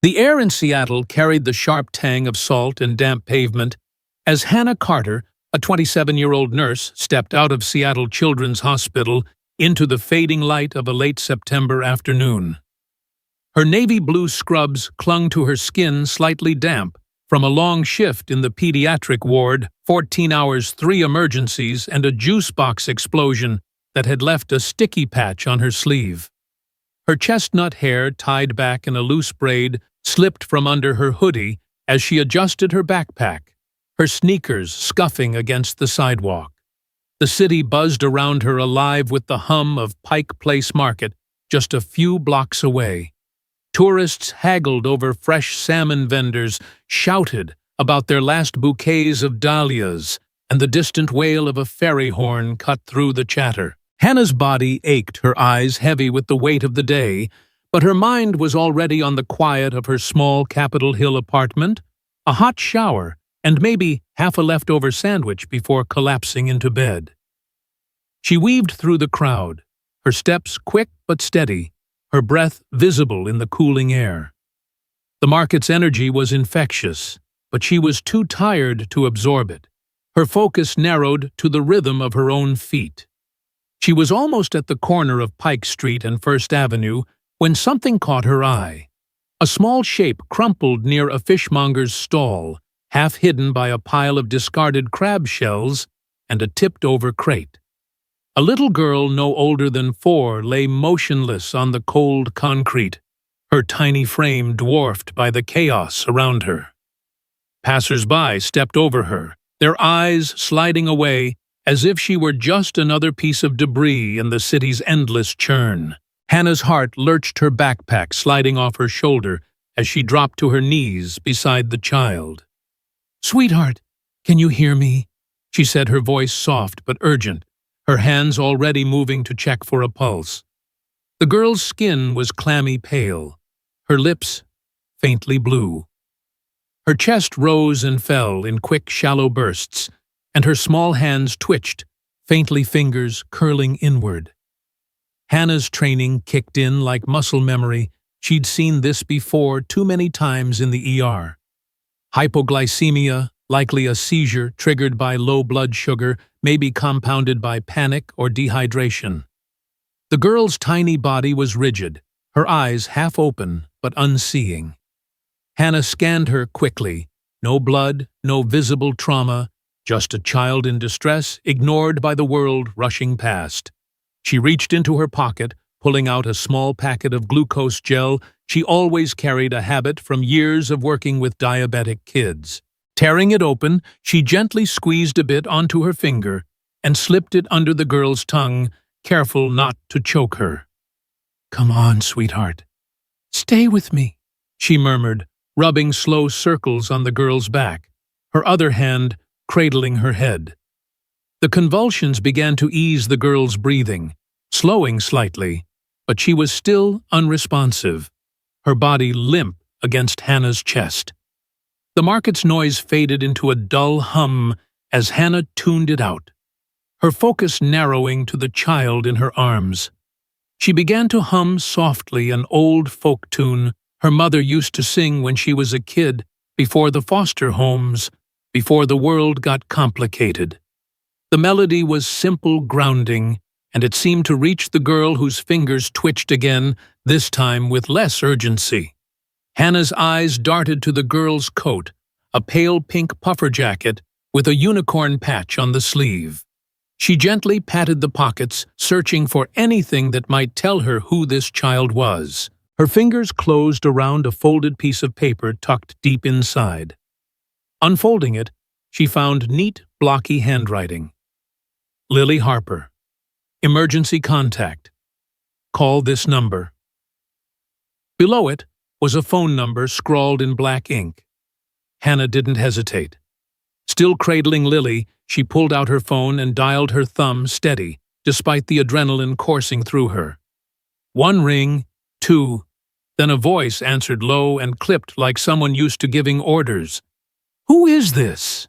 The air in Seattle carried the sharp tang of salt and damp pavement as Hannah Carter, a 27-year-old nurse, stepped out of Seattle Children's Hospital into the fading light of a late September afternoon. Her navy blue scrubs clung to her skin slightly damp from a long shift in the pediatric ward, 14 hours, 3 emergencies, and a juice box explosion that had left a sticky patch on her sleeve. Her chestnut hair, tied back in a loose braid, slipped from under her hoodie as she adjusted her backpack, her sneakers scuffing against the sidewalk. The city buzzed around her, alive with the hum of Pike Place Market just a few blocks away. Tourists haggled over fresh salmon vendors, shouted about their last bouquets of dahlias, and the distant wail of a ferry horn cut through the chatter. Hannah's body ached, her eyes heavy with the weight of the day, but her mind was already on the quiet of her small Capitol Hill apartment, a hot shower, and maybe half a leftover sandwich before collapsing into bed. She weaved through the crowd, her steps quick but steady, her breath visible in the cooling air. The market's energy was infectious, but she was too tired to absorb it. Her focus narrowed to the rhythm of her own feet. She was almost at the corner of Pike Street and First Avenue when something caught her eye. A small shape crumpled near a fishmonger's stall, half hidden by a pile of discarded crab shells and a tipped-over crate. A little girl no older than 4 lay motionless on the cold concrete, her tiny frame dwarfed by the chaos around her. Passers-by stepped over her, their eyes sliding away as if she were just another piece of debris in the city's endless churn. Hannah's heart lurched, her backpack sliding off her shoulder as she dropped to her knees beside the child. "Sweetheart, can you hear me?" she said, her voice soft but urgent, her hands already moving to check for a pulse. The girl's skin was clammy pale, her lips faintly blue. Her chest rose and fell in quick, shallow bursts, and her small hands twitched, faintly, fingers curling inward. Hannah's training kicked in like muscle memory. She'd seen this before too many times in the ER. Hypoglycemia, likely a seizure triggered by low blood sugar, maybe compounded by panic or dehydration. The girl's tiny body was rigid, her eyes half open but unseeing. Hannah scanned her quickly. No blood, no visible trauma, just a child in distress, ignored by the world rushing past. She reached into her pocket, pulling out a small packet of glucose gel. She always carried, a habit from years of working with diabetic kids. Tearing it open, she gently squeezed a bit onto her finger and slipped it under the girl's tongue, careful not to choke her. "Come on, sweetheart. Stay with me," she murmured, rubbing slow circles on the girl's back, her other hand cradling her head. The convulsions began to ease the girl's breathing, slowing slightly, but she was still unresponsive, her body limp against Hannah's chest. The market's noise faded into a dull hum as Hannah tuned it out, her focus narrowing to the child in her arms. She began to hum softly an old folk tune her mother used to sing when she was a kid, before the foster homes, before the world got complicated. The melody was simple, grounding, and it seemed to reach the girl, whose fingers twitched again, this time with less urgency. Hannah's eyes darted to the girl's coat, a pale pink puffer jacket with a unicorn patch on the sleeve. She gently patted the pockets, searching for anything that might tell her who this child was. Her fingers closed around a folded piece of paper tucked deep inside. Unfolding it, she found neat, blocky handwriting. Lily Harper. Emergency contact. Call this number. Below it was a phone number scrawled in black ink. Hannah didn't hesitate. Still cradling Lily, she pulled out her phone and dialed, her thumb steady, despite the adrenaline coursing through her. 1 ring, 2, then a voice answered low and clipped like someone used to giving orders. "Who is this?"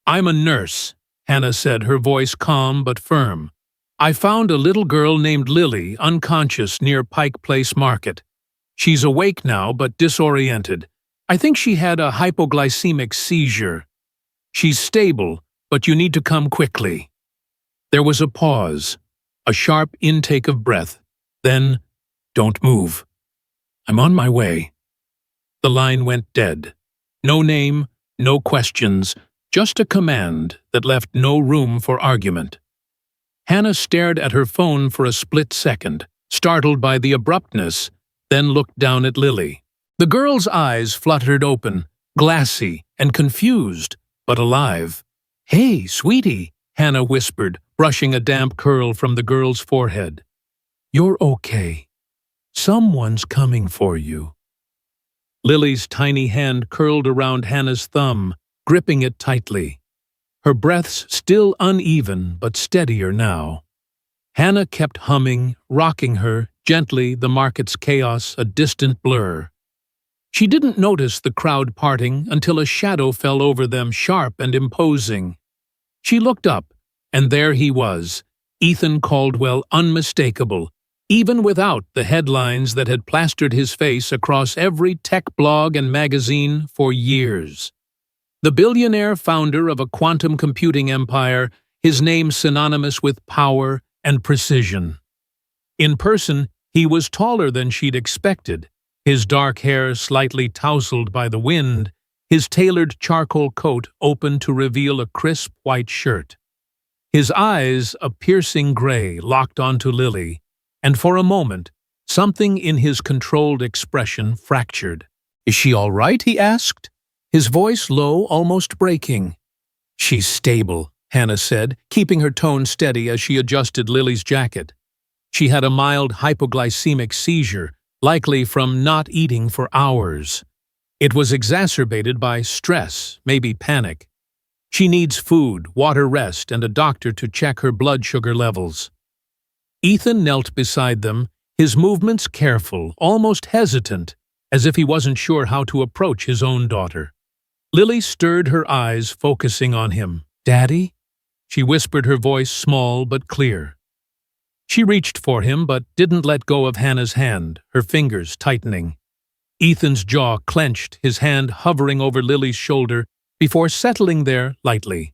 "I'm a nurse," Hannah said, her voice calm but firm. "I found a little girl named Lily unconscious near Pike Place Market. She's awake now, but disoriented. I think she had a hypoglycemic seizure. She's stable, but you need to come quickly." There was a pause, a sharp intake of breath. Then, "Don't move. I'm on my way." The line went dead. No name, no questions, just a command that left no room for argument. Hannah stared at her phone for a split second, startled by the abruptness, then looked down at Lily. The girl's eyes fluttered open, glassy and confused, but alive. "Hey, sweetie," Hannah whispered, brushing a damp curl from the girl's forehead. "You're okay. Someone's coming for you." Lily's tiny hand curled around Hannah's thumb, gripping it tightly. Her breaths still uneven but steadier now. Hannah kept humming, rocking her, gently, the market's chaos a distant blur. She didn't notice the crowd parting until a shadow fell over them, sharp and imposing. She looked up, and there he was, Ethan Caldwell, unmistakable, even without the headlines that had plastered his face across every tech blog and magazine for years. The billionaire founder of a quantum computing empire, his name synonymous with power and precision. In person, he was taller than she'd expected, his dark hair slightly tousled by the wind, his tailored charcoal coat open to reveal a crisp white shirt. His eyes, a piercing gray, locked onto Lily, and for a moment, something in his controlled expression fractured. "Is she all right?" he asked, his voice low, almost breaking. "She's stable," Hannah said, keeping her tone steady as she adjusted Lily's jacket. She had a mild hypoglycemic seizure, likely from not eating for hours. It was exacerbated by stress, maybe panic. She needs food, water, rest, and a doctor to check her blood sugar levels. Ethan knelt beside them, his movements careful, almost hesitant, as if he wasn't sure how to approach his own daughter. Lily stirred her eyes, focusing on him. "Daddy?" She whispered, her voice small but clear. She reached for him but didn't let go of Hannah's hand, her fingers tightening. Ethan's jaw clenched, his hand hovering over Lily's shoulder before settling there lightly.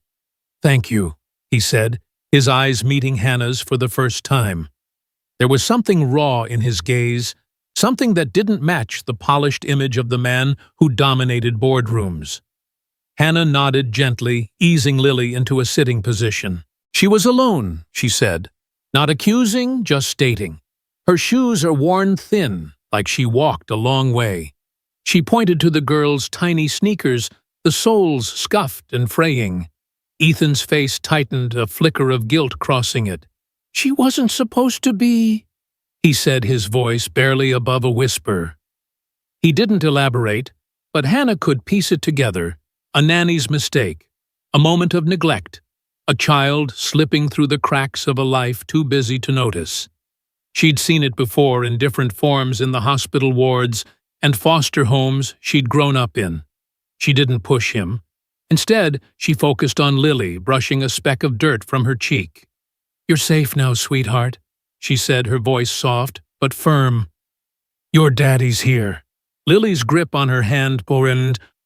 "Thank you," he said, his eyes meeting Hannah's for the first time. There was something raw in his gaze, something that didn't match the polished image of the man who dominated boardrooms. Hannah nodded gently, easing Lily into a sitting position. "She was alone," she said, not accusing, just stating. "Her shoes are worn thin, like she walked a long way." She pointed to the girl's tiny sneakers, the soles scuffed and fraying. Ethan's face tightened, a flicker of guilt crossing it. "She wasn't supposed to be," he said, his voice barely above a whisper. He didn't elaborate, but Hannah could piece it together. A nanny's mistake, a moment of neglect, a child slipping through the cracks of a life too busy to notice. She'd seen it before in different forms in the hospital wards and foster homes she'd grown up in. She didn't push him. Instead, she focused on Lily, brushing a speck of dirt from her cheek. "You're safe now, sweetheart," she said, her voice soft but firm. "Your daddy's here." Lily's grip on her hand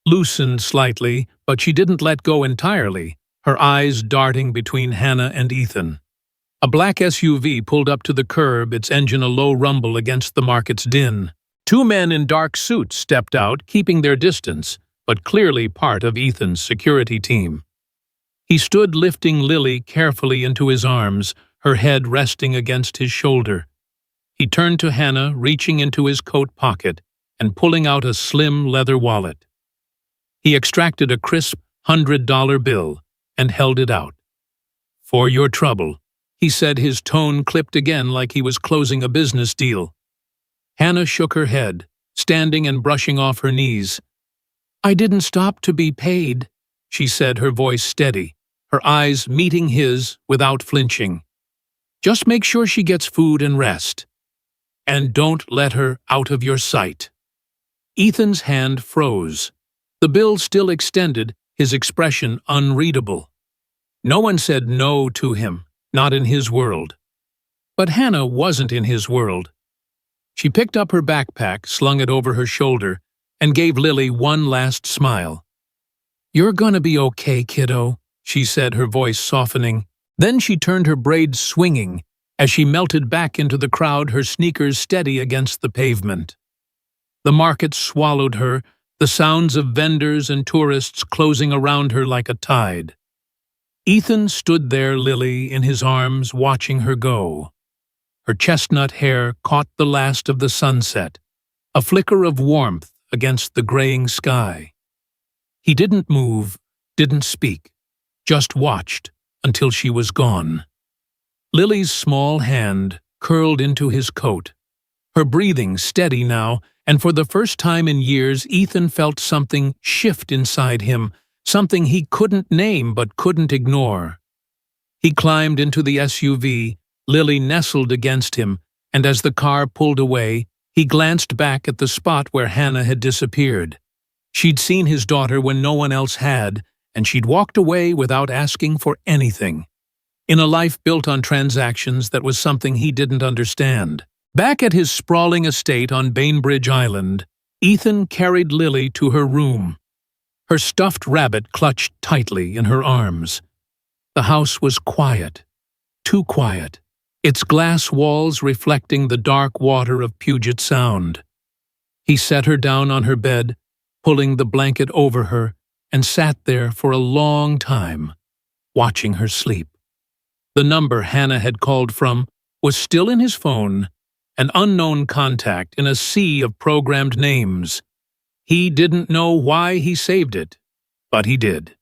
loosened slightly, but she didn't let go entirely, her eyes darting between Hannah and Ethan. A black SUV pulled up to the curb, its engine a low rumble against the market's din. Two men in dark suits stepped out, keeping their distance, but clearly part of Ethan's security team. He stood lifting Lily carefully into his arms, her head resting against his shoulder. He turned to Hannah, reaching into his coat pocket and pulling out a slim leather wallet. He extracted a crisp $100 bill and held it out. "For your trouble," he said, his tone clipped again like he was closing a business deal. Hannah shook her head, standing and brushing off her knees. "I didn't stop to be paid," she said, her voice steady, her eyes meeting his without flinching. "Just make sure she gets food and rest. And don't let her out of your sight." Ethan's hand froze. The bill still extended, his expression unreadable. No one said no to him, not in his world. But Hannah wasn't in his world. She picked up her backpack, slung it over her shoulder, and gave Lily one last smile. "You're gonna be okay, kiddo," she said, her voice softening. Then she turned her braids swinging as she melted back into the crowd, her sneakers steady against the pavement. The market swallowed her, the sounds of vendors and tourists closing around her like a tide. Ethan stood there, Lily in his arms, watching her go. Her chestnut hair caught the last of the sunset, a flicker of warmth against the graying sky. He didn't move, didn't speak, just watched until she was gone. Lily's small hand curled into his coat, her breathing steady now, and for the first time in years Ethan felt something shift inside him, something he couldn't name but couldn't ignore. He climbed into the SUV, Lily nestled against him, and as the car pulled away, he glanced back at the spot where Hannah had disappeared. She'd seen his daughter when no one else had, and she'd walked away without asking for anything. In a life built on transactions, that was something he didn't understand. Back at his sprawling estate on Bainbridge Island, Ethan carried Lily to her room. Her stuffed rabbit clutched tightly in her arms. The house was quiet, too quiet, its glass walls reflecting the dark water of Puget Sound. He set her down on her bed, pulling the blanket over her, and sat there for a long time, watching her sleep. The number Hannah had called from was still in his phone, an unknown contact in a sea of programmed names. He didn't know why he saved it, but he did.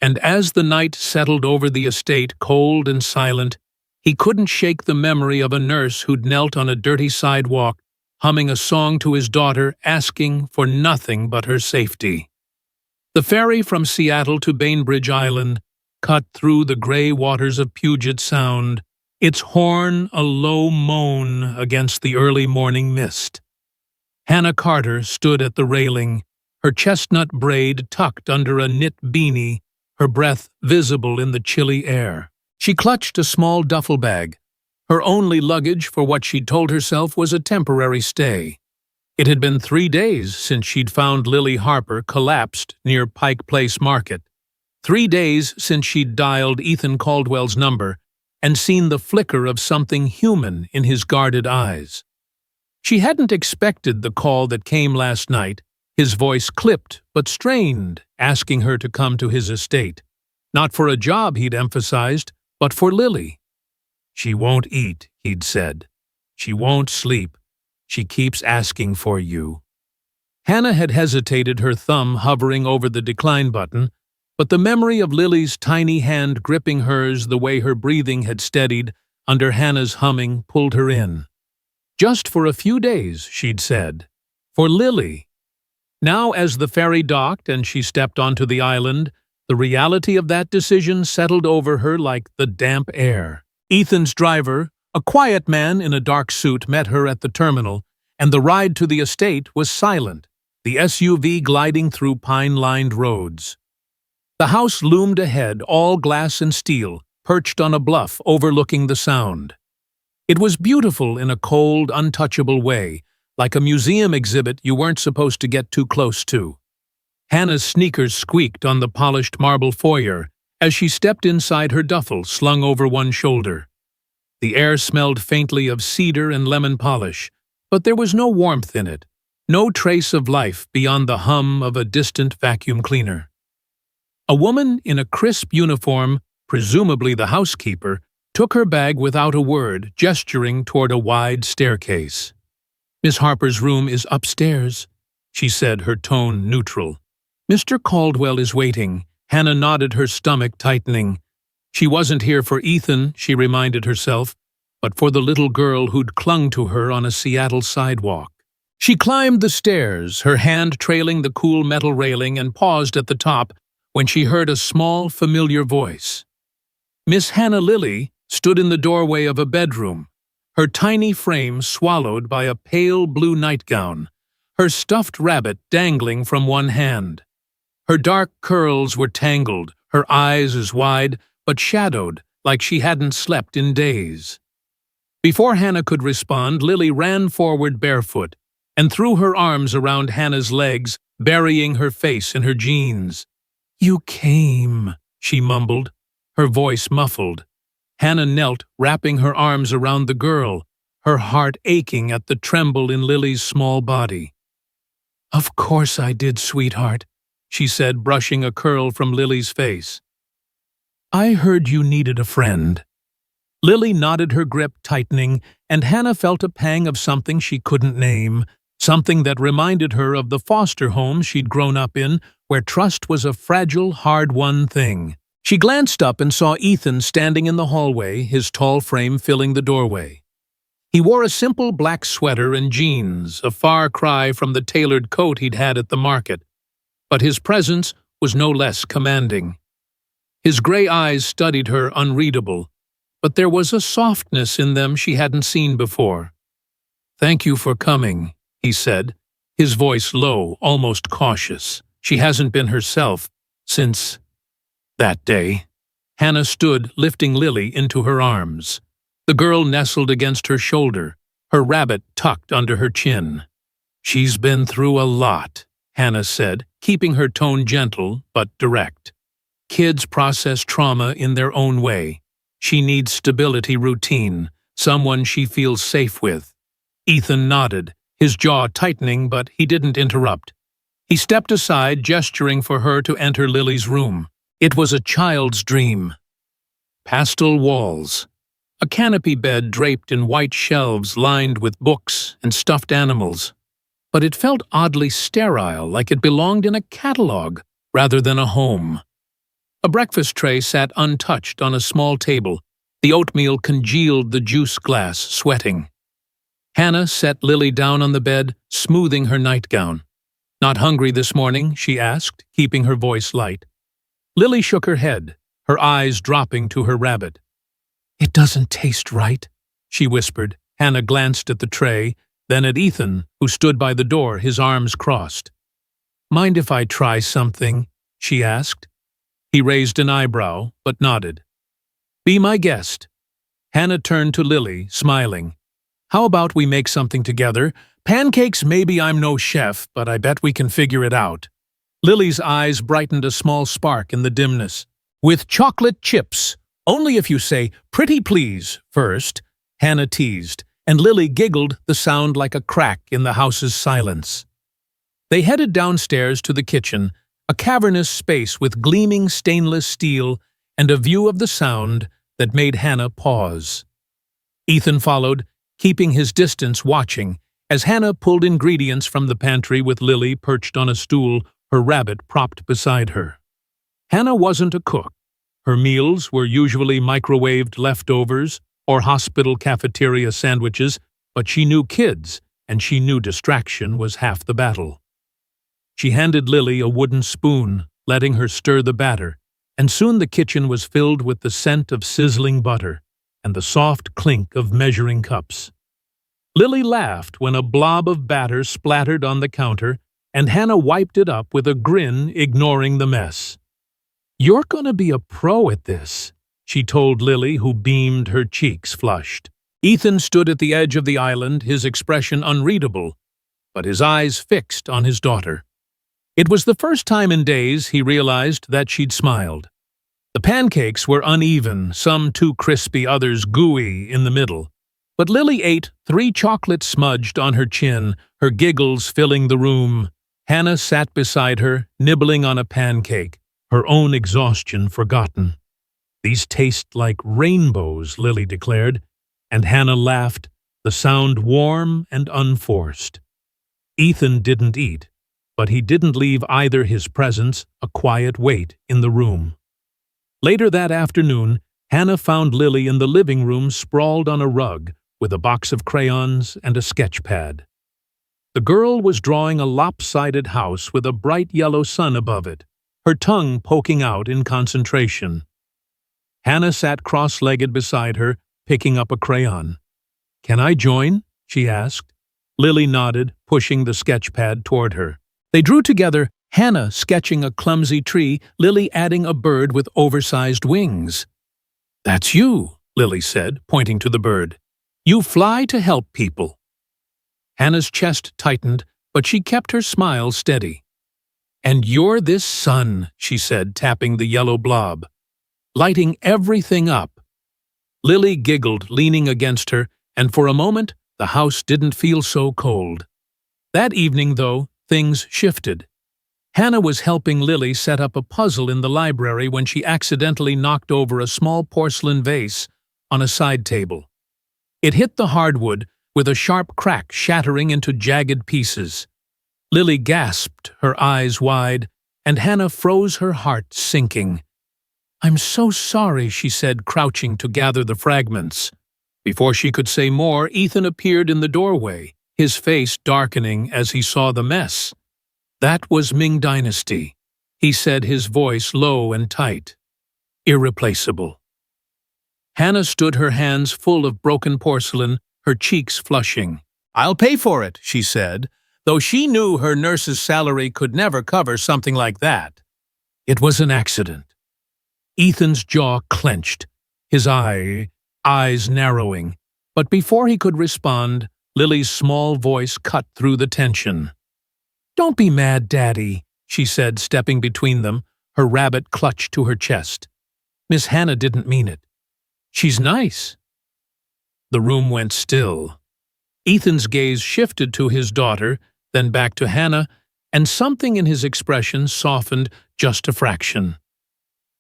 And as the night settled over the estate, cold and silent, he couldn't shake the memory of a nurse who'd knelt on a dirty sidewalk, humming a song to his daughter, asking for nothing but her safety. The ferry from Seattle to Bainbridge Island cut through the gray waters of Puget Sound, its horn a low moan against the early morning mist. Hannah Carter stood at the railing, her chestnut braid tucked under a knit beanie, her breath visible in the chilly air. She clutched a small duffel bag, her only luggage for what she'd told herself was a temporary stay. It had been 3 days since she'd found Lily Harper collapsed near Pike Place Market. 3 days since she'd dialed Ethan Caldwell's number and seen the flicker of something human in his guarded eyes. She hadn't expected the call that came last night, his voice clipped but strained, asking her to come to his estate. Not for a job, he'd emphasized, but for Lily. "She won't eat," he'd said. "She won't sleep. She keeps asking for you." Hannah had hesitated, her thumb hovering over the decline button, but the memory of Lily's tiny hand gripping hers, the way her breathing had steadied under Hannah's humming, pulled her in. Just for a few days, she'd said. For Lily. Now, as the ferry docked and she stepped onto the island, the reality of that decision settled over her like the damp air. Ethan's driver, a quiet man in a dark suit, met her at the terminal, and the ride to the estate was silent, the SUV gliding through pine-lined roads. The house loomed ahead, all glass and steel, perched on a bluff overlooking the Sound. It was beautiful in a cold, untouchable way, like a museum exhibit you weren't supposed to get too close to. Hannah's sneakers squeaked on the polished marble foyer as she stepped inside her duffel slung over one shoulder. The air smelled faintly of cedar and lemon polish, but there was no warmth in it, no trace of life beyond the hum of a distant vacuum cleaner. A woman in a crisp uniform, presumably the housekeeper, took her bag without a word, gesturing toward a wide staircase. "Miss Harper's room is upstairs," she said, her tone neutral. "Mr. Caldwell is waiting." Hannah nodded, her stomach tightening. She wasn't here for Ethan, she reminded herself, but for the little girl who'd clung to her on a Seattle sidewalk. She climbed the stairs, her hand trailing the cool metal railing, and paused at the top when she heard a small, familiar voice. Miss Hannah Lily stood in the doorway of a bedroom, her tiny frame swallowed by a pale blue nightgown, her stuffed rabbit dangling from one hand. Her dark curls were tangled, her eyes as wide, but shadowed, like she hadn't slept in days. Before Hannah could respond, Lily ran forward barefoot and threw her arms around Hannah's legs, burying her face in her jeans. "You came," she mumbled, her voice muffled. Hannah knelt, wrapping her arms around the girl, her heart aching at the tremble in Lily's small body. "Of course I did, sweetheart," she said, brushing a curl from Lily's face. "I heard you needed a friend." Lily nodded, her grip tightening, and Hannah felt a pang of something she couldn't name, something that reminded her of the foster home she'd grown up in, where trust was a fragile, hard-won thing. She glanced up and saw Ethan standing in the hallway, his tall frame filling the doorway. He wore a simple black sweater and jeans, a far cry from the tailored coat he'd had at the market. But his presence was no less commanding. His gray eyes studied her, unreadable, but there was a softness in them she hadn't seen before. "Thank you for coming," he said, his voice low, almost cautious. "She hasn't been herself since that day." Hannah stood, lifting Lily into her arms. The girl nestled against her shoulder, her rabbit tucked under her chin. "She's been through a lot," Hannah said, keeping her tone gentle but direct. "Kids process trauma in their own way. She needs stability, routine, someone she feels safe with." Ethan nodded, his jaw tightening, but he didn't interrupt. He stepped aside, gesturing for her to enter Lily's room. It was a child's dream. Pastel walls, a canopy bed draped in white shelves lined with books and stuffed animals. But it felt oddly sterile, like it belonged in a catalog rather than a home. A breakfast tray sat untouched on a small table. The oatmeal congealed the juice glass, sweating. Hannah set Lily down on the bed, smoothing her nightgown. "Not hungry this morning?" she asked, keeping her voice light. Lily shook her head, her eyes dropping to her rabbit. "It doesn't taste right," she whispered. Hannah glanced at the tray, then at Ethan, who stood by the door, his arms crossed. "Mind if I try something?" she asked. He raised an eyebrow, but nodded. "Be my guest." Hannah turned to Lily, smiling. "How about we make something together? Pancakes, maybe. I'm no chef, but I bet we can figure it out." Lily's eyes brightened, a small spark in the dimness. "With chocolate chips. Only if you say, 'Pretty please,' first," Hannah teased, and Lily giggled, the sound like a crack in the house's silence. They headed downstairs to the kitchen, a cavernous space with gleaming stainless steel and a view of the sound that made Hannah pause. Ethan followed, keeping his distance, watching, as Hannah pulled ingredients from the pantry with Lily perched on a stool, her rabbit propped beside her. Hannah wasn't a cook. Her meals were usually microwaved leftovers or hospital cafeteria sandwiches, but she knew kids, and she knew distraction was half the battle. She handed Lily a wooden spoon, letting her stir the batter, and soon the kitchen was filled with the scent of sizzling butter and the soft clink of measuring cups. Lily laughed when a blob of batter splattered on the counter, and Hannah wiped it up with a grin, ignoring the mess. "You're going to be a pro at this," she told Lily, who beamed, her cheeks flushed. Ethan stood at the edge of the island, his expression unreadable, but his eyes fixed on his daughter. It was the first time in days he realized that she'd smiled. The pancakes were uneven, some too crispy, others gooey in the middle. But Lily ate, 3 chocolates smudged on her chin, her giggles filling the room. Hannah sat beside her, nibbling on a pancake, her own exhaustion forgotten. "These taste like rainbows," Lily declared, and Hannah laughed, the sound warm and unforced. Ethan didn't eat, but he didn't leave either, his presence a quiet weight in the room. Later that afternoon, Hannah found Lily in the living room, sprawled on a rug, with a box of crayons and a sketch pad. The girl was drawing a lopsided house with a bright yellow sun above it, her tongue poking out in concentration. Hannah sat cross-legged beside her, picking up a crayon. "Can I join?" she asked. Lily nodded, pushing the sketch pad toward her. They drew together, Hannah sketching a clumsy tree, Lily adding a bird with oversized wings. "That's you," Lily said, pointing to the bird. You fly to help people. Hannah's chest tightened, but she kept her smile steady. And you're this sun, she said, tapping the yellow blob, lighting everything up. Lily giggled, leaning against her, and for a moment, the house didn't feel so cold. That evening, though, things shifted. Hannah was helping Lily set up a puzzle in the library when she accidentally knocked over a small porcelain vase on a side table. It hit the hardwood, with a sharp crack shattering into jagged pieces. Lily gasped, her eyes wide, and Hannah froze, her heart sinking. "I'm so sorry," she said, crouching to gather the fragments. Before she could say more, Ethan appeared in the doorway, his face darkening as he saw the mess. "That was Ming Dynasty," he said, his voice low and tight. "Irreplaceable." Hannah stood, her hands full of broken porcelain, her cheeks flushing. "I'll pay for it," she said, though she knew her nurse's salary could never cover something like that. "It was an accident." Ethan's jaw clenched, his eyes narrowing, but before he could respond, Lily's small voice cut through the tension. "Don't be mad, Daddy," she said, stepping between them, her rabbit clutched to her chest. "Miss Hannah didn't mean it. She's nice." The room went still. Ethan's gaze shifted to his daughter, then back to Hannah, and something in his expression softened just a fraction.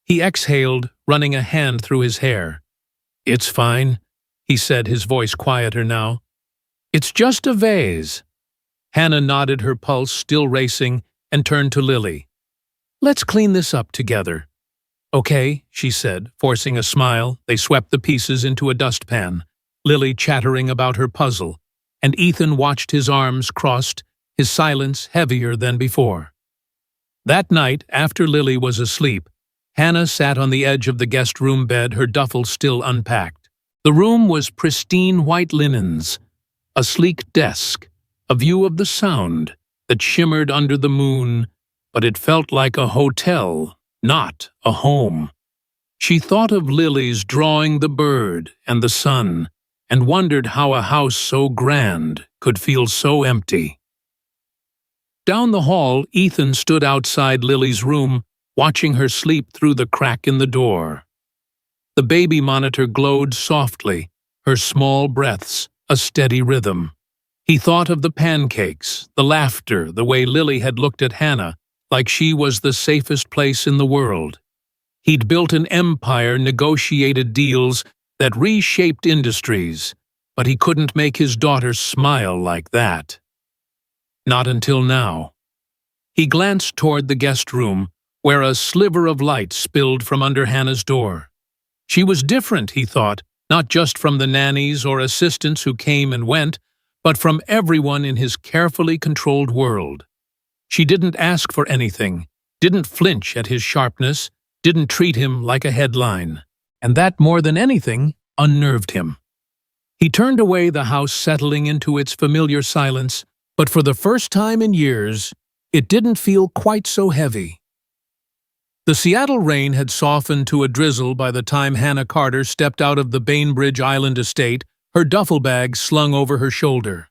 He exhaled, running a hand through his hair. "It's fine," he said, his voice quieter now. "It's just a vase." Hannah nodded, her pulse still racing, and turned to Lily. "Let's clean this up together." "Okay," she said, forcing a smile. They swept the pieces into a dustpan, Lily chattering about her puzzle, and Ethan watched, his arms crossed, his silence heavier than before. That night, after Lily was asleep, Hannah sat on the edge of the guest room bed, her duffel still unpacked. The room was pristine white linens, a sleek desk, a view of the Sound that shimmered under the moon, but it felt like a hotel, not a home. She thought of Lily's drawing the bird and the sun, and wondered how a house so grand could feel so empty. Down the hall, Ethan stood outside Lily's room, watching her sleep through the crack in the door. The baby monitor glowed softly, her small breaths a steady rhythm. He thought of the pancakes, the laughter, the way Lily had looked at Hannah like she was the safest place in the world. He'd built an empire, negotiated deals that reshaped industries, but he couldn't make his daughter smile like that. Not until now. He glanced toward the guest room, where a sliver of light spilled from under Hannah's door. She was different, he thought, not just from the nannies or assistants who came and went, but from everyone in his carefully controlled world. She didn't ask for anything, didn't flinch at his sharpness, didn't treat him like a headline. And that, more than anything, unnerved him. He turned away, the house settling into its familiar silence, but for the first time in years, it didn't feel quite so heavy. The Seattle rain had softened to a drizzle by the time Hannah Carter stepped out of the Bainbridge Island estate, her duffel bag slung over her shoulder.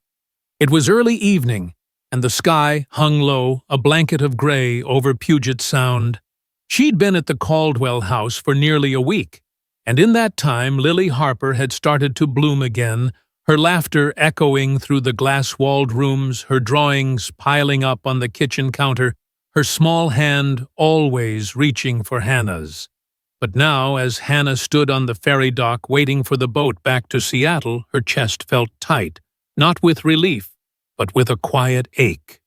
It was early evening, and the sky hung low, a blanket of gray over Puget Sound. She'd been at the Caldwell house for nearly a week, and in that time Lily Harper had started to bloom again, her laughter echoing through the glass-walled rooms, her drawings piling up on the kitchen counter, her small hand always reaching for Hannah's. But now, as Hannah stood on the ferry dock waiting for the boat back to Seattle, her chest felt tight, not with relief, but with a quiet ache.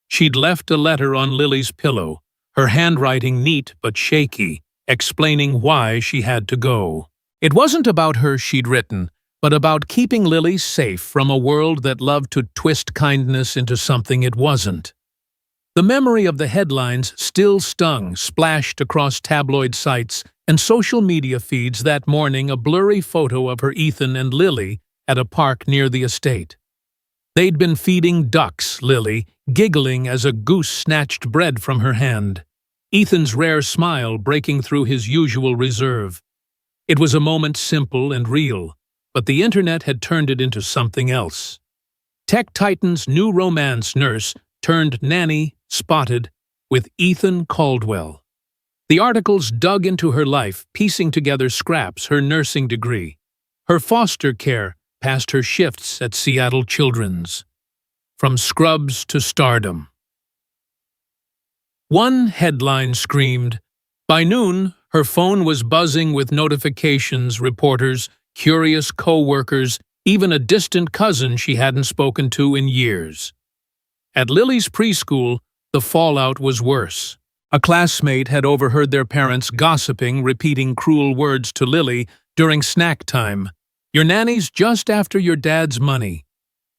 She'd left a letter on Lily's pillow, her handwriting neat but shaky, explaining why she had to go. It wasn't about her, she'd written, but about keeping Lily safe from a world that loved to twist kindness into something it wasn't. The memory of the headlines still stung, splashed across tabloid sites and social media feeds that morning, a blurry photo of her, Ethan and Lily, at a park near the estate. They'd been feeding ducks, Lily, giggling as a goose snatched bread from her hand, Ethan's rare smile breaking through his usual reserve. It was a moment simple and real, but the internet had turned it into something else. Tech Titan's new romance nurse turned nanny spotted with Ethan Caldwell. The articles dug into her life, piecing together scraps, her nursing degree, her foster care, past her shifts at Seattle Children's. From scrubs to stardom. One headline screamed. By noon, her phone was buzzing with notifications, reporters, curious co-workers, even a distant cousin she hadn't spoken to in years. At Lily's preschool, the fallout was worse. A classmate had overheard their parents gossiping, repeating cruel words to Lily during snack time. "Your nanny's just after your dad's money."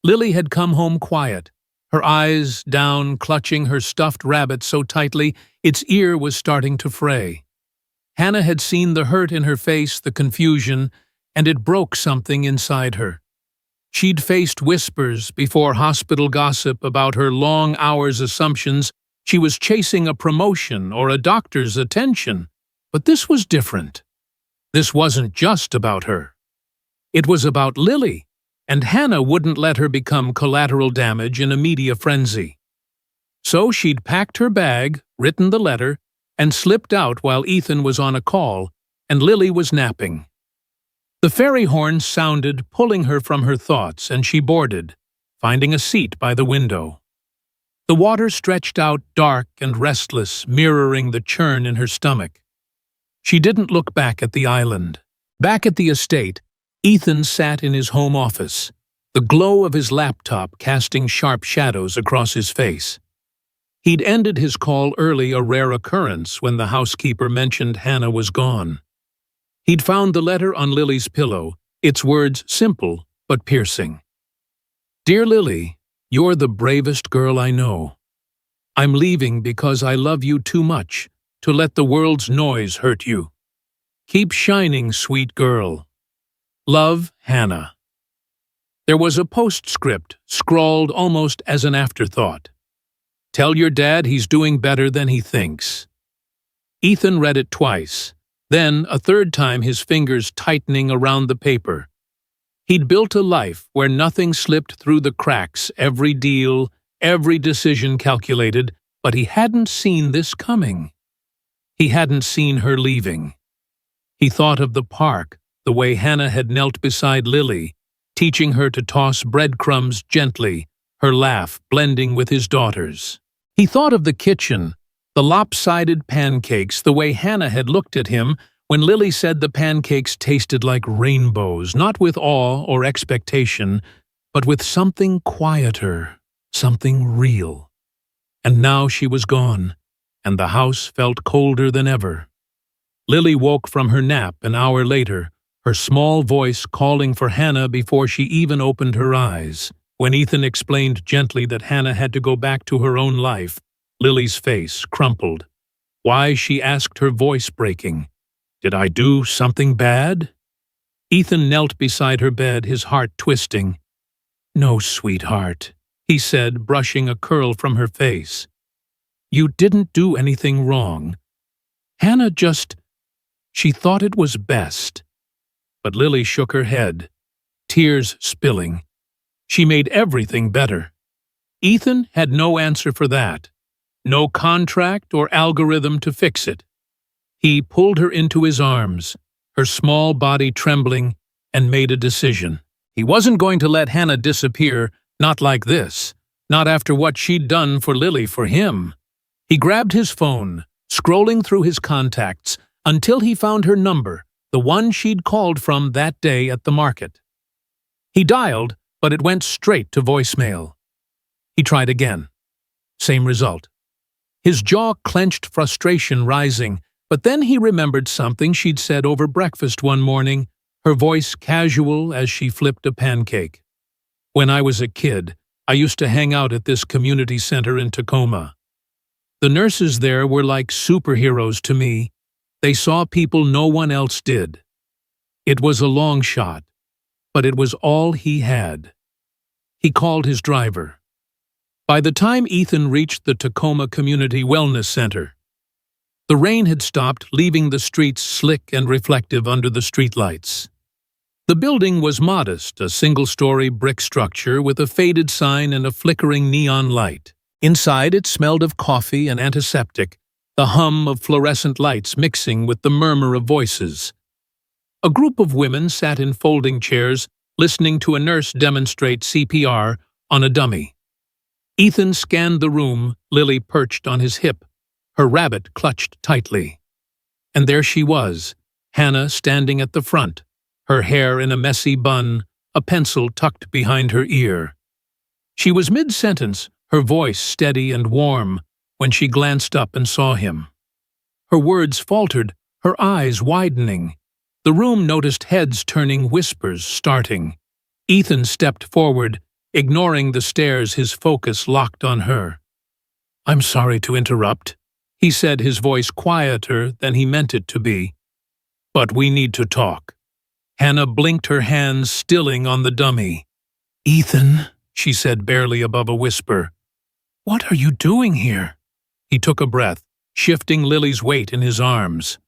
Lily had come home quiet, her eyes down, clutching her stuffed rabbit so tightly its ear was starting to fray. Hannah had seen the hurt in her face, the confusion, and it broke something inside her. She'd faced whispers before, hospital gossip about her long hours, assumptions she was chasing a promotion or a doctor's attention. But this was different. This wasn't just about her. It was about Lily, and Hannah wouldn't let her become collateral damage in a media frenzy. So she'd packed her bag, written the letter, and slipped out while Ethan was on a call and Lily was napping. The ferry horn sounded, pulling her from her thoughts, and she boarded, finding a seat by the window. The water stretched out dark and restless, mirroring the churn in her stomach. She didn't look back at the island. Back at the estate, Ethan sat in his home office, the glow of his laptop casting sharp shadows across his face. He'd ended his call early, a rare occurrence, when the housekeeper mentioned Hannah was gone. He'd found the letter on Lily's pillow, its words simple but piercing. "Dear Lily, you're the bravest girl I know. I'm leaving because I love you too much to let the world's noise hurt you. Keep shining, sweet girl. Love, Hannah." There was a postscript, scrawled almost as an afterthought. "Tell your dad he's doing better than he thinks." Ethan read it twice, then a third time, his fingers tightening around the paper. He'd built a life where nothing slipped through the cracks, every deal, every decision calculated, but he hadn't seen this coming. He hadn't seen her leaving. He thought of the park, the way Hannah had knelt beside Lily, teaching her to toss breadcrumbs gently, her laugh blending with his daughter's. He thought of the kitchen, the lopsided pancakes, the way Hannah had looked at him when Lily said the pancakes tasted like rainbows, not with awe or expectation, but with something quieter, something real. And now she was gone, and the house felt colder than ever. Lily woke from her nap an hour later, her small voice calling for Hannah before she even opened her eyes. When Ethan explained gently that Hannah had to go back to her own life, Lily's face crumpled. "Why?" she asked, her voice breaking. "Did I do something bad?" Ethan knelt beside her bed, his heart twisting. "No, sweetheart," he said, brushing a curl from her face. "You didn't do anything wrong. Hannah she thought it was best." But Lily shook her head, tears spilling. She made everything better. Ethan had no answer for that, no contract or algorithm to fix it. He pulled her into his arms, her small body trembling, and made a decision. He wasn't going to let Hannah disappear, not like this, not after what she'd done for Lily for him. He grabbed his phone, scrolling through his contacts, until he found her number, the one she'd called from that day at the market. He dialed, but it went straight to voicemail. He tried again. Same result. His jaw clenched, frustration rising, but then he remembered something she'd said over breakfast one morning, her voice casual as she flipped a pancake. "When I was a kid, I used to hang out at this community center in Tacoma. The nurses there were like superheroes to me. They saw people no one else did. It was a long shot, but it was all he had." He called his driver. By the time Ethan reached the Tacoma Community Wellness Center, the rain had stopped, leaving the streets slick and reflective under the streetlights. The building was modest, a single-story brick structure with a faded sign and a flickering neon light. Inside it smelled of coffee and antiseptic, the hum of fluorescent lights mixing with the murmur of voices. A group of women sat in folding chairs, listening to a nurse demonstrate CPR on a dummy. Ethan scanned the room, Lily perched on his hip, her rabbit clutched tightly. And there she was, Hannah standing at the front, her hair in a messy bun, a pencil tucked behind her ear. She was mid-sentence, her voice steady and warm, when she glanced up and saw him. Her words faltered, her eyes widening. The room noticed heads turning, whispers starting. Ethan stepped forward, ignoring the stares, his focus locked on her. "I'm sorry to interrupt," he said, his voice quieter than he meant it to be. "But we need to talk." Hannah blinked, her hands stilling on the dummy. "Ethan," she said barely above a whisper, "what are you doing here?" He took a breath, shifting Lily's weight in his arms.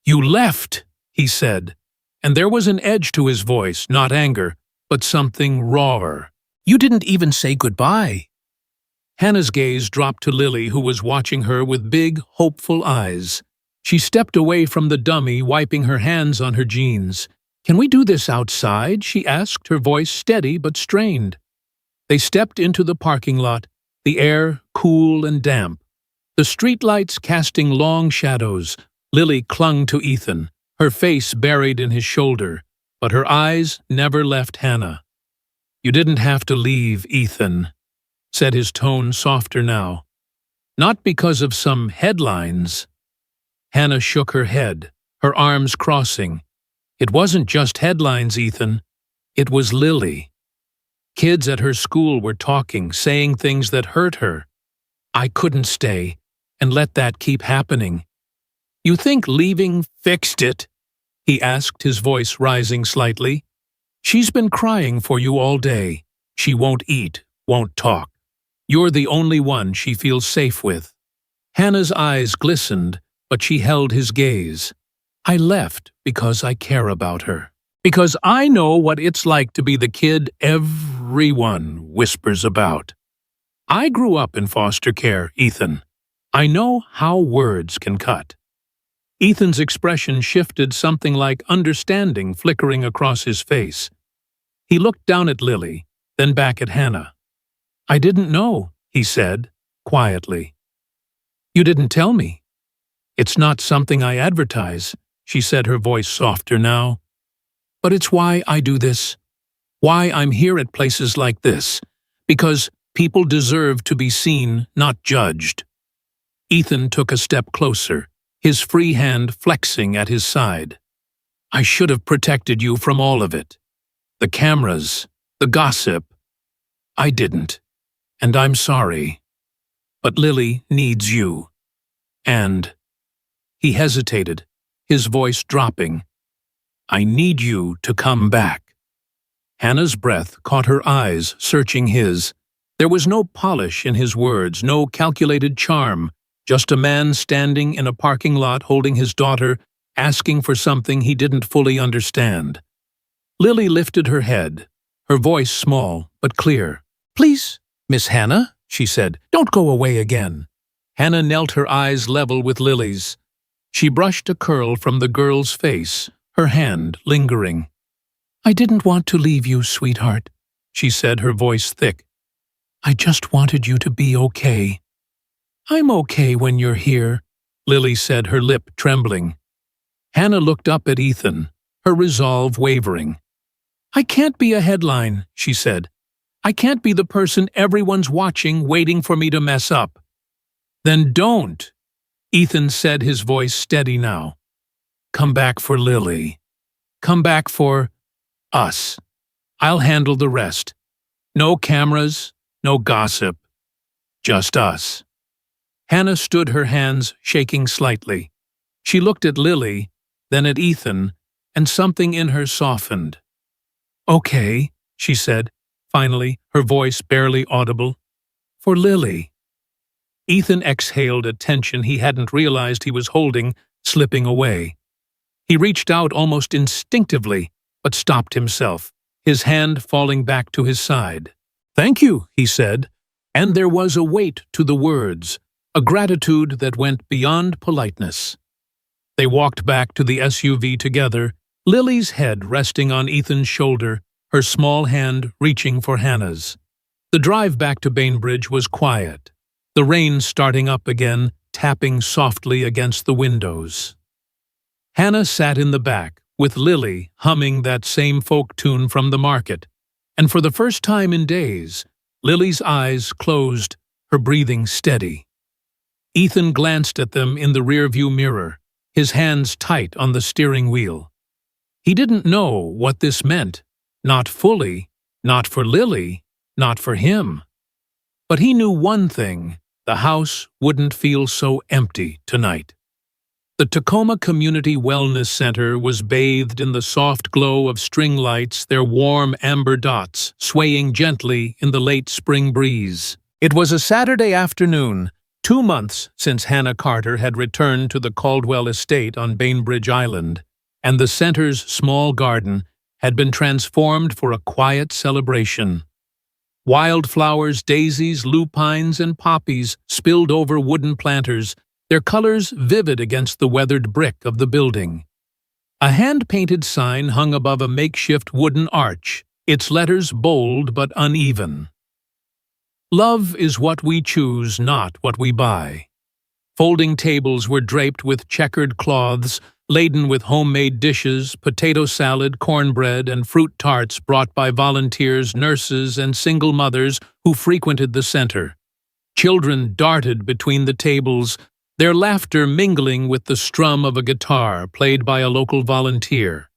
"You left," he said, and there was an edge to his voice, not anger, but something rawer. "You didn't even say goodbye." Hannah's gaze dropped to Lily, who was watching her with big, hopeful eyes. She stepped away from the dummy, wiping her hands on her jeans. "Can we do this outside?" she asked, her voice steady but strained. They stepped into the parking lot, the air cool and damp. The streetlights casting long shadows. Lily clung to Ethan, her face buried in his shoulder, but her eyes never left Hannah. "You didn't have to leave, Ethan," said his tone softer now. "Not because of some headlines." Hannah shook her head, her arms crossing. "It wasn't just headlines, Ethan. It was Lily. Kids at her school were talking, saying things that hurt her. I couldn't stay and let that keep happening." "You think leaving fixed it?" he asked, his voice rising slightly. "She's been crying for you all day. She won't eat, won't talk. You're the only one she feels safe with." Hannah's eyes glistened, but she held his gaze. "I left because I care about her. Because I know what it's like to be the kid everyone whispers about. I grew up in foster care, Ethan. I know how words can cut." Ethan's expression shifted, something like understanding flickering across his face. He looked down at Lily, then back at Hannah. "I didn't know," he said, quietly. "You didn't tell me." "It's not something I advertise," she said, her voice softer now. "But it's why I do this. Why I'm here at places like this. Because people deserve to be seen, not judged." Ethan took a step closer, his free hand flexing at his side. "I should have protected you from all of it. The cameras, the gossip. I didn't. And I'm sorry. But Lily needs you. And—" He hesitated, his voice dropping. "I need you to come back." Hannah's breath caught her eyes, searching his. There was no polish in his words, no calculated charm, just a man standing in a parking lot holding his daughter, asking for something he didn't fully understand. Lily lifted her head, her voice small but clear. "Please, Miss Hannah," she said, "don't go away again." Hannah knelt, her eyes level with Lily's. She brushed a curl from the girl's face, her hand lingering. "I didn't want to leave you, sweetheart," she said, her voice thick. "I just wanted you to be okay." "I'm okay when you're here," Lily said, her lip trembling. Hannah looked up at Ethan, her resolve wavering. "I can't be a headline," she said. "I can't be the person everyone's watching, waiting for me to mess up." "Then don't," Ethan said, his voice steady now. "Come back for Lily. Come back for us. I'll handle the rest. No cameras, no gossip. Just us." Hannah stood, her hands shaking slightly. She looked at Lily, then at Ethan, and something in her softened. "Okay," she said, finally, her voice barely audible. "For Lily." Ethan exhaled, a tension he hadn't realized he was holding, slipping away. He reached out almost instinctively, but stopped himself, his hand falling back to his side. "Thank you," he said, and there was a weight to the words, a gratitude that went beyond politeness. They walked back to the SUV together, Lily's head resting on Ethan's shoulder, her small hand reaching for Hannah's. The drive back to Bainbridge was quiet, the rain starting up again, tapping softly against the windows. Hannah sat in the back, with Lily humming that same folk tune from the market, and for the first time in days, Lily's eyes closed, her breathing steady. Ethan glanced at them in the rearview mirror, his hands tight on the steering wheel. He didn't know what this meant, not fully, not for Lily, not for him. But he knew one thing: the house wouldn't feel so empty tonight. The Tacoma Community Wellness Center was bathed in the soft glow of string lights, their warm amber dots swaying gently in the late spring breeze. It was a Saturday afternoon, 2 months since Hannah Carter had returned to the Caldwell estate on Bainbridge Island, and the center's small garden had been transformed for a quiet celebration. Wildflowers, daisies, lupines, and poppies spilled over wooden planters, their colors vivid against the weathered brick of the building. A hand-painted sign hung above a makeshift wooden arch, its letters bold but uneven. "Love is what we choose, not what we buy." Folding tables were draped with checkered cloths, laden with homemade dishes, potato salad, cornbread, and fruit tarts brought by volunteers, nurses, and single mothers who frequented the center. Children darted between the tables, their laughter mingling with the strum of a guitar played by a local volunteer.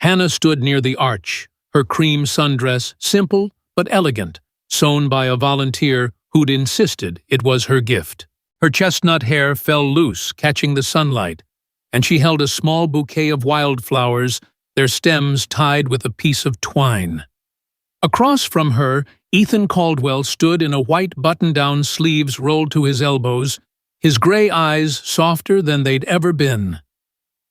Hannah stood near the arch, her cream sundress simple but elegant, sewn by a volunteer who'd insisted it was her gift. Her chestnut hair fell loose, catching the sunlight, and she held a small bouquet of wildflowers, their stems tied with a piece of twine. Across from her, Ethan Caldwell stood in a white button-down, sleeves rolled to his elbows, his gray eyes softer than they'd ever been.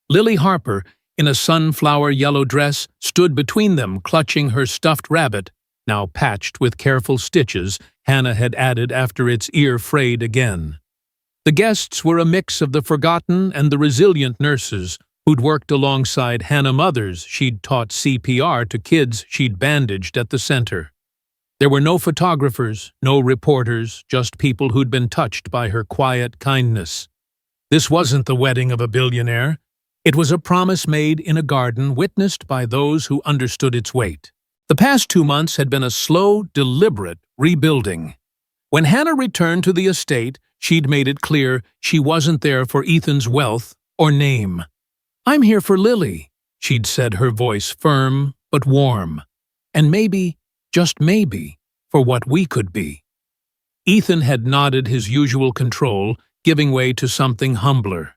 Lily Harper, in a sunflower yellow dress, stood between them, clutching her stuffed rabbit, now patched with careful stitches Hannah had added after its ear frayed again. The guests were a mix of the forgotten and the resilient nurses who'd worked alongside Hannah mothers she'd taught CPR to kids she'd bandaged at the center. There were no photographers, no reporters, just people who'd been touched by her quiet kindness. This wasn't the wedding of a billionaire. It was a promise made in a garden, witnessed by those who understood its weight. The past 2 months had been a slow, deliberate rebuilding. When Hannah returned to the estate, she'd made it clear she wasn't there for Ethan's wealth or name. "I'm here for Lily," she'd said, her voice firm but warm. "And maybe, just maybe, for what we could be." Ethan had nodded his usual control, giving way to something humbler.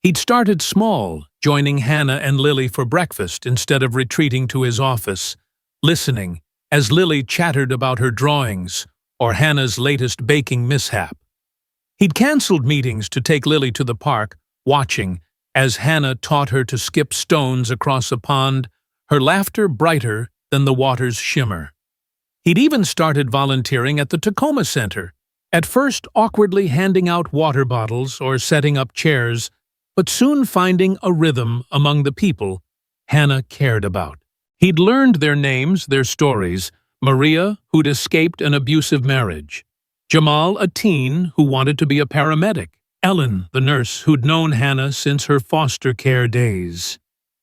He'd started small, joining Hannah and Lily for breakfast instead of retreating to his office, listening as Lily chattered about her drawings or Hannah's latest baking mishap. He'd canceled meetings to take Lily to the park, watching as Hannah taught her to skip stones across a pond, her laughter brighter than the water's shimmer. He'd even started volunteering at the Tacoma Center, at first awkwardly handing out water bottles or setting up chairs, but soon finding a rhythm among the people Hannah cared about. He'd learned their names, their stories: Maria, who'd escaped an abusive marriage; Jamal, a teen who wanted to be a paramedic; Ellen, the nurse who'd known Hannah since her foster care days.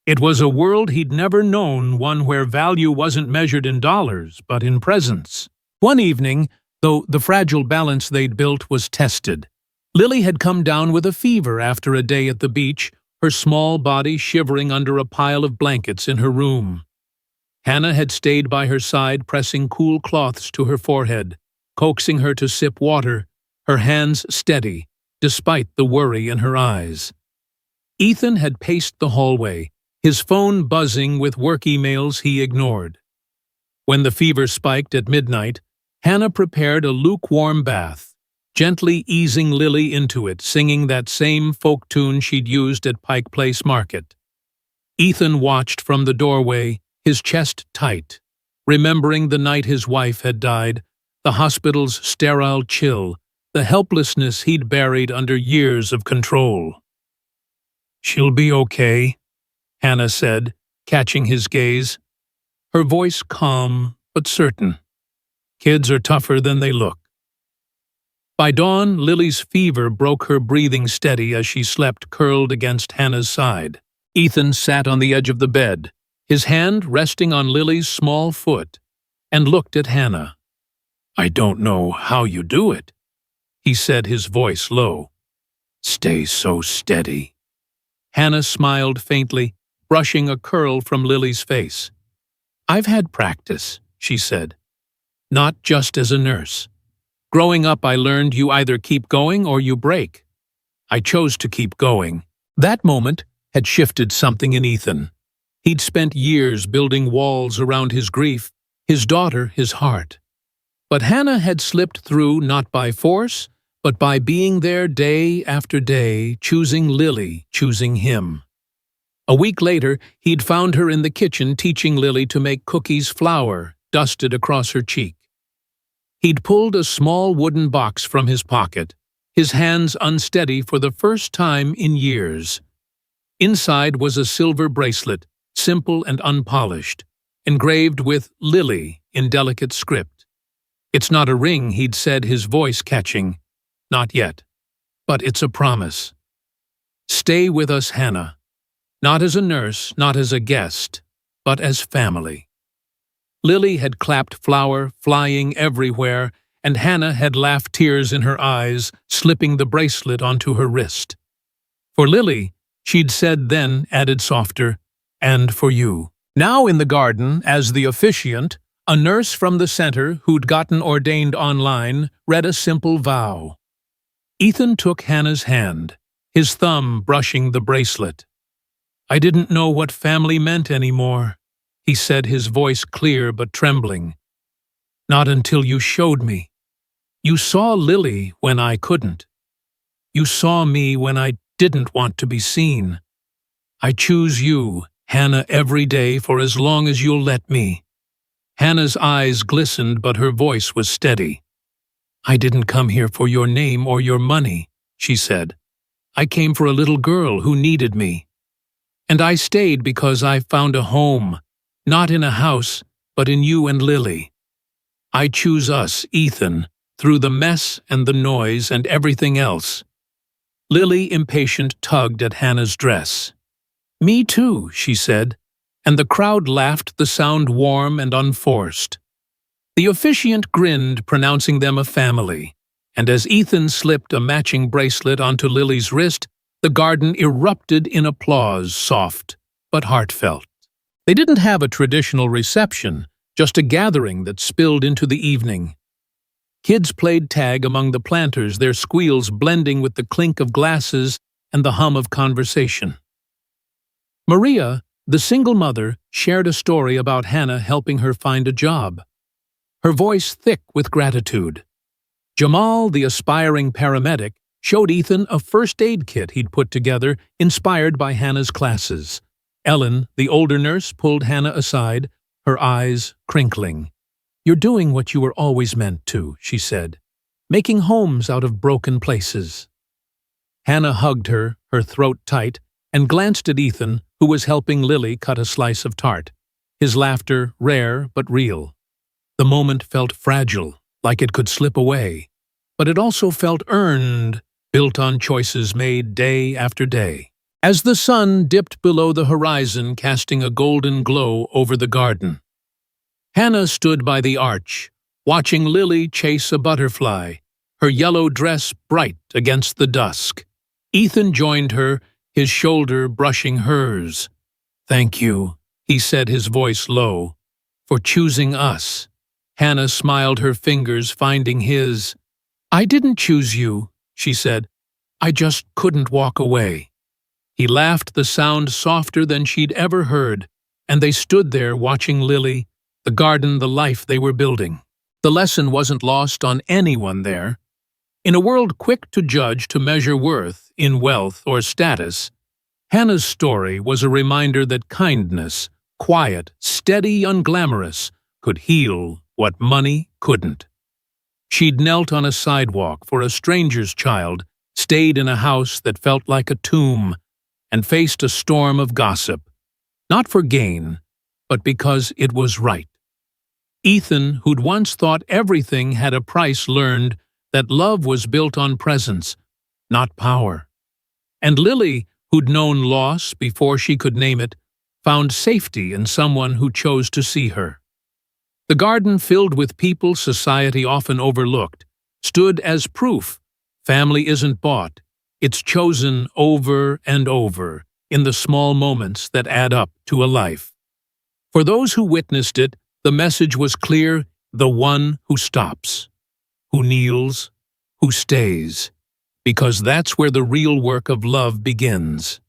It was a world he'd never known, one where value wasn't measured in dollars, but in presence. One evening, though the fragile balance they'd built was tested, Lily had come down with a fever after a day at the beach, her small body shivering under a pile of blankets in her room. Hannah had stayed by her side, pressing cool cloths to her forehead, coaxing her to sip water, her hands steady, despite the worry in her eyes. Ethan had paced the hallway, his phone buzzing with work emails he ignored. When the fever spiked at midnight, Hannah prepared a lukewarm bath, gently easing Lily into it, singing that same folk tune she'd used at Pike Place Market. Ethan watched from the doorway, his chest tight, remembering the night his wife had died, the hospital's sterile chill, the helplessness he'd buried under years of control. "She'll be okay," Hannah said, catching his gaze, her voice calm but certain. "Kids are tougher than they look." By dawn, Lily's fever broke her breathing steady as she slept curled against Hannah's side. Ethan sat on the edge of the bed, his hand resting on Lily's small foot, and looked at Hannah. "I don't know how you do it," he said, his voice low. "Stay so steady." Hannah smiled faintly, brushing a curl from Lily's face. "I've had practice," she said. "Not just as a nurse. Growing up, I learned you either keep going or you break. I chose to keep going." That moment had shifted something in Ethan. He'd spent years building walls around his grief, his daughter, his heart. But Hannah had slipped through not by force, but by being there day after day, choosing Lily, choosing him. A week later, he'd found her in the kitchen teaching Lily to make cookies flour dusted across her cheek. He'd pulled a small wooden box from his pocket, his hands unsteady for the first time in years. Inside was a silver bracelet, simple and unpolished, engraved with Lily in delicate script. "It's not a ring," he'd said, his voice catching. "Not yet. But it's a promise. Stay with us, Hannah. Not as a nurse, not as a guest, but as family." Lily had clapped flour, flying everywhere, and Hannah had laughed, tears in her eyes, slipping the bracelet onto her wrist. "For Lily," she'd said, then added softer, "and for you." Now in the garden, as the officiant, a nurse from the center who'd gotten ordained online read a simple vow. Ethan took Hannah's hand, his thumb brushing the bracelet. "I didn't know what family meant anymore," he said, his voice clear but trembling. "Not until you showed me. You saw Lily when I couldn't. You saw me when I didn't want to be seen. I choose you, Hannah, every day for as long as you'll let me." Hannah's eyes glistened, but her voice was steady. "I didn't come here for your name or your money," she said. "I came for a little girl who needed me. And I stayed because I found a home, not in a house, but in you and Lily. I choose us, Ethan, through the mess and the noise and everything else." Lily, impatient, tugged at Hannah's dress. "Me too," she said, and the crowd laughed, the sound warm and unforced. The officiant grinned, pronouncing them a family, and as Ethan slipped a matching bracelet onto Lily's wrist, the garden erupted in applause, soft but heartfelt. They didn't have a traditional reception, just a gathering that spilled into the evening. Kids played tag among the planters, their squeals blending with the clink of glasses and the hum of conversation. Maria, the single mother, shared a story about Hannah helping her find a job, her voice thick with gratitude. Jamal, the aspiring paramedic, showed Ethan a first aid kit he'd put together, inspired by Hannah's classes. Ellen, the older nurse, pulled Hannah aside, her eyes crinkling. "You're doing what you were always meant to," she said, "making homes out of broken places." Hannah hugged her, her throat tight, and glanced at Ethan, who was helping Lily cut a slice of tart, his laughter rare but real. The moment felt fragile, like it could slip away, but it also felt earned, built on choices made day after day. As the sun dipped below the horizon, casting a golden glow over the garden, Hannah stood by the arch, watching Lily chase a butterfly, her yellow dress bright against the dusk. Ethan joined her, his shoulder brushing hers. "Thank you," he said, his voice low, "for choosing us." Hannah smiled, her fingers finding his. "I didn't choose you," she said. "I just couldn't walk away." He laughed, the sound softer than she'd ever heard, and they stood there watching Lily, the garden, the life they were building. The lesson wasn't lost on anyone there. In a world quick to judge, to measure worth in wealth or status, Hannah's story was a reminder that kindness, quiet, steady, unglamorous, could heal what money couldn't. She'd knelt on a sidewalk for a stranger's child, stayed in a house that felt like a tomb, and faced a storm of gossip, not for gain, but because it was right. Ethan, who'd once thought everything had a price, learned that love was built on presence, not power. And Lily, who'd known loss before she could name it, found safety in someone who chose to see her. The garden, filled with people society often overlooked, stood as proof family isn't bought, it's chosen over and over in the small moments that add up to a life. For those who witnessed it, the message was clear: the one who stops, who kneels, who stays, because that's where the real work of love begins.